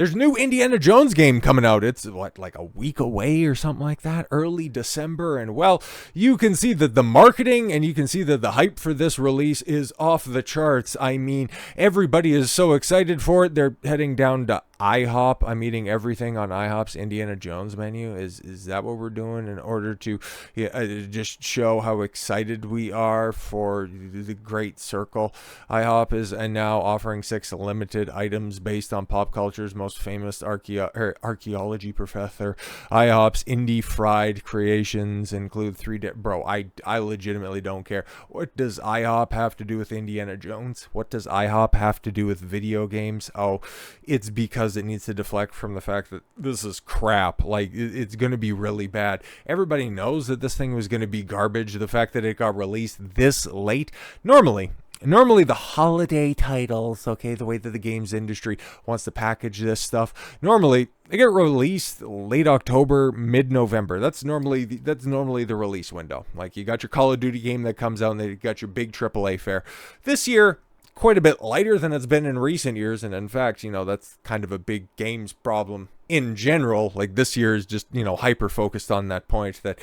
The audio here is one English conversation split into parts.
There's a new Indiana Jones game coming out. It's what, like a week away or something like that, early December. And well, you can see that the marketing and you can see that the hype for this release is off the charts. I mean, everybody is so excited for it. They're heading down to IHOP. I'm eating everything on IHOP's Indiana Jones menu. Is that what we're doing in order to just show how excited we are for the Great Circle? IHOP is now offering 6 limited items based on pop culture's most famous archaeology professor. IHOP's indie fried creations include bro, I legitimately don't care. What does IHOP have to do with Indiana Jones? What does IHOP have to do with video games? Oh, it's because it needs to deflect from the fact that this is crap. Like, it's going to be really bad. Everybody knows that this thing was going to be garbage. The fact that it got released this late, normally the holiday titles, okay, the way that the games industry wants to package this stuff, normally they get released late October, mid-November. That's normally the release window. Like, you got your Call of Duty game that comes out, and then you got your big AAA fare. This year, quite a bit lighter than it's been in recent years, and in fact, that's kind of a big games problem in general. Like, this year is just, hyper focused on that point that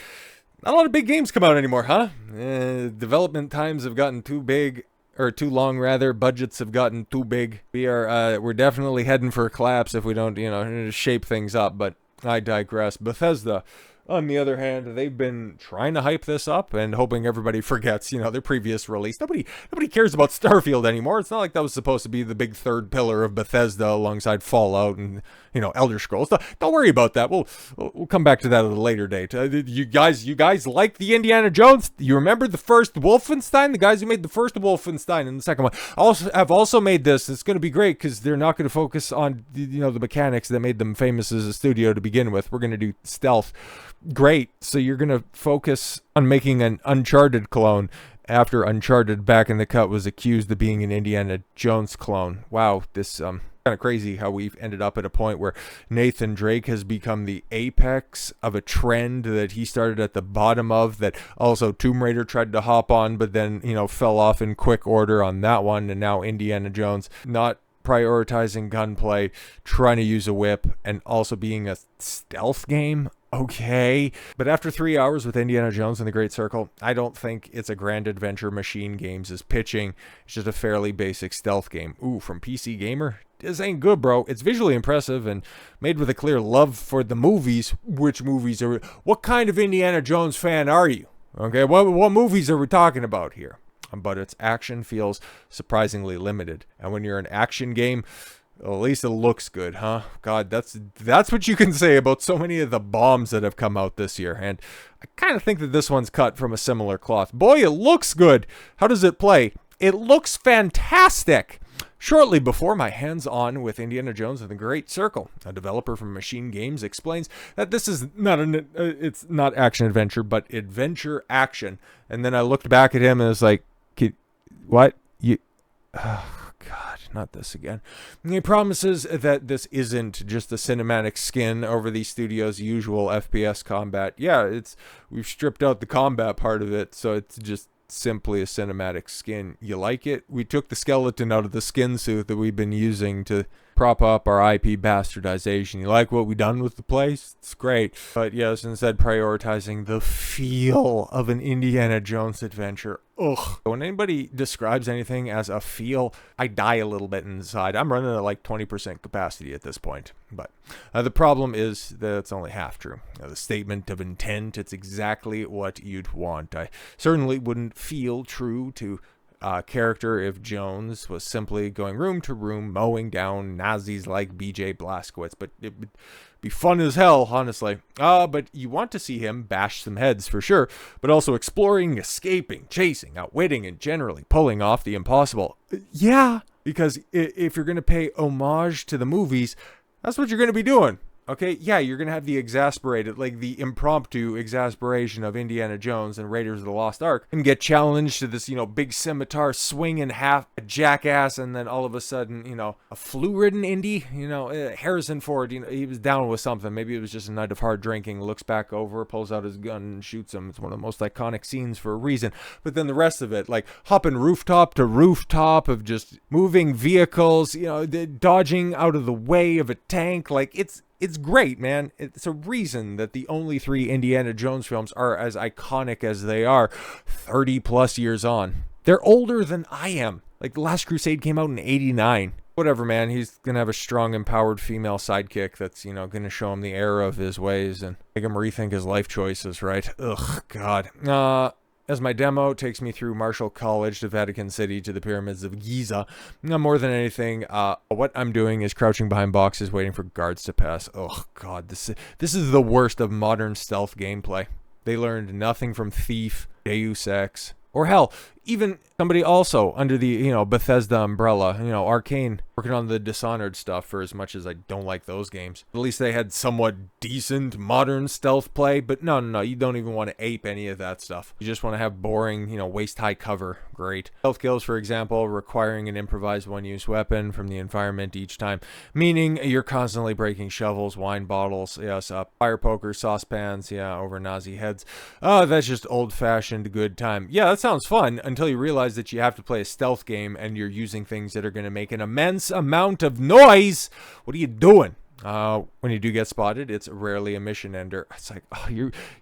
not a lot of big games come out anymore, huh? Development times have gotten too big, or too long rather. Budgets have gotten too big. We're definitely heading for a collapse if we don't, shape things up. But I digress. Bethesda, on the other hand, they've been trying to hype this up and hoping everybody forgets, their previous release. Nobody cares about Starfield anymore. It's not like that was supposed to be the big third pillar of Bethesda alongside Fallout and, Elder Scrolls. Don't worry about that. We'll come back to that at a later date. You guys like the Indiana Jones? You remember the first Wolfenstein? The guys who made the first Wolfenstein and the second one have also made this. It's going to be great because they're not going to focus on, the mechanics that made them famous as a studio to begin with. We're going to do stealth. Great. So you're going to focus on making an Uncharted clone after Uncharted back in the cut was accused of being an Indiana Jones clone. Wow, this kind of crazy how we've ended up at a point where Nathan Drake has become the apex of a trend that he started at the bottom of, that also Tomb Raider tried to hop on, but then, fell off in quick order on that one. And now Indiana Jones not prioritizing gunplay, trying to use a whip, and also being a stealth game. Okay, but after 3 hours with Indiana Jones and the Great Circle, I don't think it's a Grand Adventure Machine Games is pitching. It's just a fairly basic stealth game. Ooh, from PC Gamer? This ain't good, bro. It's visually impressive and made with a clear love for the movies. Which movies are... What kind of Indiana Jones fan are you? Okay, what movies are we talking about here? But its action feels surprisingly limited. And when you're an action game... Well, at least it looks good, huh? God, that's what you can say about so many of the bombs that have come out this year. And I kind of think that this one's cut from a similar cloth. Boy, it looks good. How does it play? It looks fantastic. Shortly before my hands-on with Indiana Jones and the Great Circle, a developer from Machine Games explains that this is it's not action-adventure, but adventure-action. And then I looked back at him and was like, what? God, not this again. And he promises that this isn't just a cinematic skin over the studio's usual FPS combat. Yeah, we've stripped out the combat part of it, so it's just simply a cinematic skin. You like it? We took the skeleton out of the skin suit that we've been using to prop up our IP bastardization. You like what we done with the place? It's great. But yes, instead prioritizing the feel of an Indiana Jones adventure. Ugh. When anybody describes anything as a feel, I die a little bit inside. I'm running at like 20% capacity at this point. But the problem is that it's only half true. The statement of intent, it's exactly what you'd want. I certainly wouldn't feel true to character if Jones was simply going room to room, mowing down Nazis like BJ Blazkowicz, but it would be fun as hell, honestly. But you want to see him bash some heads for sure, but also exploring, escaping, chasing, outwitting, and generally pulling off the impossible. Yeah, because if you're going to pay homage to the movies, that's what you're going to be doing. Okay, yeah, you're gonna have the exasperated, like the impromptu exasperation of Indiana Jones and Raiders of the Lost Ark, and get challenged to this, big scimitar swing in half, a jackass, and then all of a sudden, a flu-ridden Indy, Harrison Ford, he was down with something. Maybe it was just a night of hard drinking. Looks back over, pulls out his gun, and shoots him. It's one of the most iconic scenes for a reason. But then the rest of it, like hopping rooftop to rooftop of just moving vehicles, dodging out of the way of a tank, like it's great, man. It's a reason that the only 3 Indiana Jones films are as iconic as they are 30 plus years on. They're older than I am. Like, The Last Crusade came out in 89. Whatever, man. He's going to have a strong, empowered female sidekick that's, going to show him the error of his ways and make him rethink his life choices, right? Ugh, God. As my demo takes me through Marshall College to Vatican City to the pyramids of Giza, more than anything, what I'm doing is crouching behind boxes waiting for guards to pass. Oh God, this is the worst of modern stealth gameplay. They learned nothing from Thief, Deus Ex, or hell, even somebody also under the, Bethesda umbrella, Arcane, working on the Dishonored stuff, for as much as I don't like those games. At least they had somewhat decent modern stealth play, but no, you don't even want to ape any of that stuff. You just want to have boring, waist-high cover. Great. Stealth kills, for example, requiring an improvised one-use weapon from the environment each time, meaning you're constantly breaking shovels, wine bottles, yes, fire pokers, saucepans, over Nazi heads. That's just old-fashioned good time. Yeah, that sounds fun, until you realize that you have to play a stealth game and you're using things that are going to make an immense amount of noise. What are you doing? When you do get spotted, it's rarely a mission ender. It's like, oh,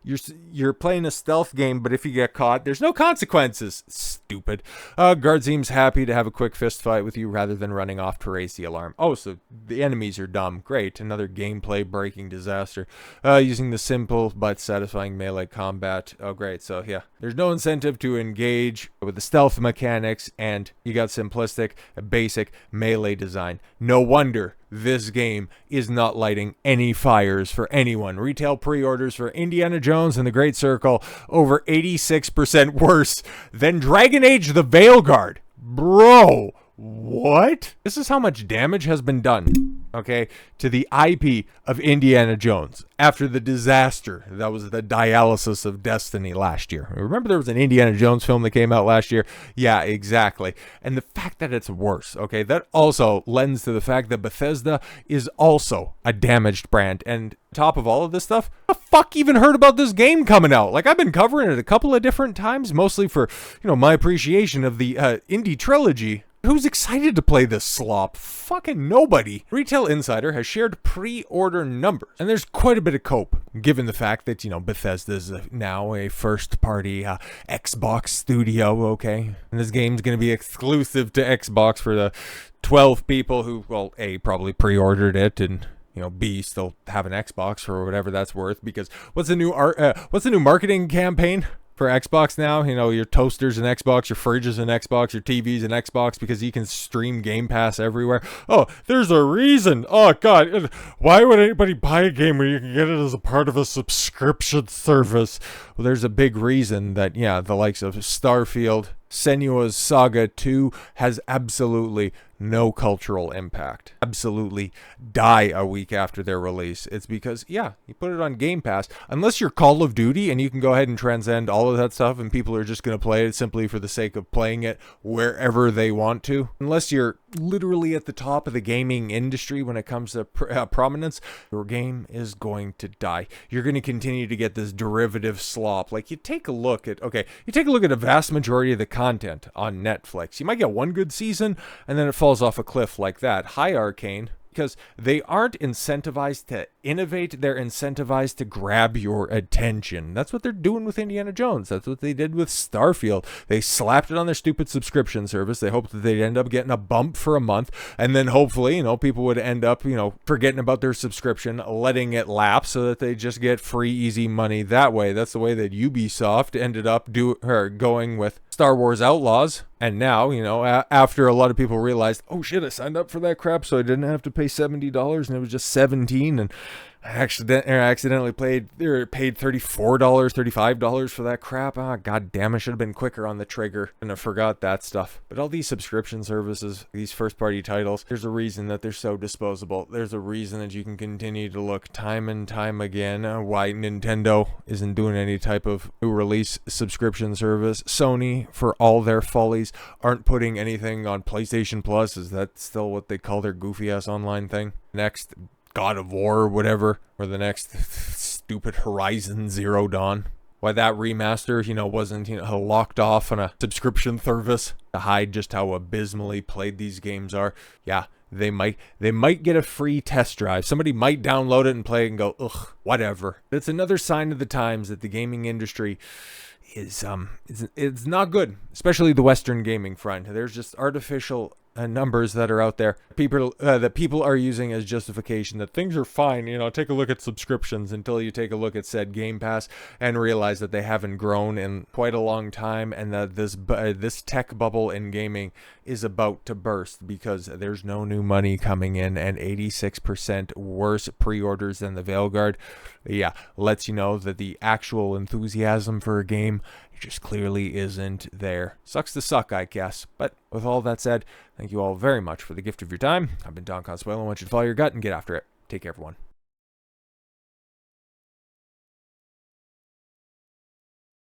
you're playing a stealth game, but if you get caught, there's no consequences. Stupid. Guard seems happy to have a quick fist fight with you rather than running off to raise the alarm. Oh, so the enemies are dumb. Great. Another gameplay breaking disaster. Using the simple but satisfying melee combat. Oh, great. So yeah, there's no incentive to engage with the stealth mechanics, and you got simplistic, basic melee design. No wonder this game is not lighting any fires for anyone. Retail pre-orders for Indiana Jones and the Great Circle over 86% worse than Dragon Age the Veilguard. Bro, what? This is how much damage has been done, okay, to the IP of Indiana Jones after the disaster that was the dialysis of Destiny last year. Remember there was an Indiana Jones film that came out last year? Yeah, exactly. And the fact that it's worse, okay, that also lends to the fact that Bethesda is also a damaged brand. And top of all of this stuff, who the fuck even heard about this game coming out? Like, I've been covering it a couple of different times, mostly for, my appreciation of the indie trilogy. Who's excited to play this slop? Fucking nobody. Retail Insider has shared pre-order numbers, and there's quite a bit of cope, given the fact that, Bethesda is now a first-party Xbox studio, okay? And this game's going to be exclusive to Xbox for the 12 people who, well, A, probably pre-ordered it, and B, still have an Xbox for whatever that's worth, because what's the new marketing campaign for Xbox now? Your toaster's an Xbox, your fridge is an Xbox, your TV's an Xbox, because you can stream Game Pass everywhere. Oh, there's a reason. Oh, God. Why would anybody buy a game where you can get it as a part of a subscription service? Well, there's a big reason that, the likes of Starfield, Senua's Saga 2 has absolutely no cultural impact. Absolutely die a week after their release. It's because, you put it on Game Pass. Unless you're Call of Duty and you can go ahead and transcend all of that stuff and people are just going to play it simply for the sake of playing it wherever they want to. Unless you're literally at the top of the gaming industry when it comes to prominence, your game is going to die. You're going to continue to get this derivative slop. Like, you take a look at a vast majority of the content on Netflix. You might get one good season and then it falls off a cliff like that. Hi, Arcane. Because they aren't incentivized to innovate, they're incentivized to grab your attention. That's what they're doing with Indiana Jones. That's what they did with Starfield. They slapped it on their stupid subscription service. They hoped that they'd end up getting a bump for a month, and then hopefully, people would end up, forgetting about their subscription, letting it lapse so that they just get free, easy money that way. That's the way that Ubisoft ended up going with Star Wars Outlaws. And now, after a lot of people realized, oh shit, I signed up for that crap, so I didn't have to pay $70 and it was just $17. And accidentally paid $34, $35 for that crap. Ah, god damn, I should have been quicker on the trigger and I forgot that stuff. But all these subscription services, these first-party titles, there's a reason that they're so disposable. There's a reason that you can continue to look time and time again why Nintendo isn't doing any type of new release subscription service. Sony, for all their follies, aren't putting anything on PlayStation Plus. Is that still what they call their goofy-ass online thing? Next, God of War or whatever, or the next stupid Horizon Zero Dawn. Why that remaster, wasn't, locked off on a subscription service to hide just how abysmally played these games are. Yeah, they might get a free test drive. Somebody might download it and play it and go, ugh, whatever. It's another sign of the times that the gaming industry is it's not good, especially the Western gaming front. There's just artificial numbers that are out there that people are using as justification that things are fine. Take a look at subscriptions until you take a look at said Game Pass and realize that they haven't grown in quite a long time, and that this tech bubble in gaming is about to burst because there's no new money coming in, and 86% worse pre-orders than the Veilguard. Yeah, lets you know that the actual enthusiasm for a game just clearly isn't there. Sucks to suck, I guess. But with all that said, thank you all very much for the gift of your time. I've been Don Consuelo. I want you to follow your gut and get after it. Take care, everyone.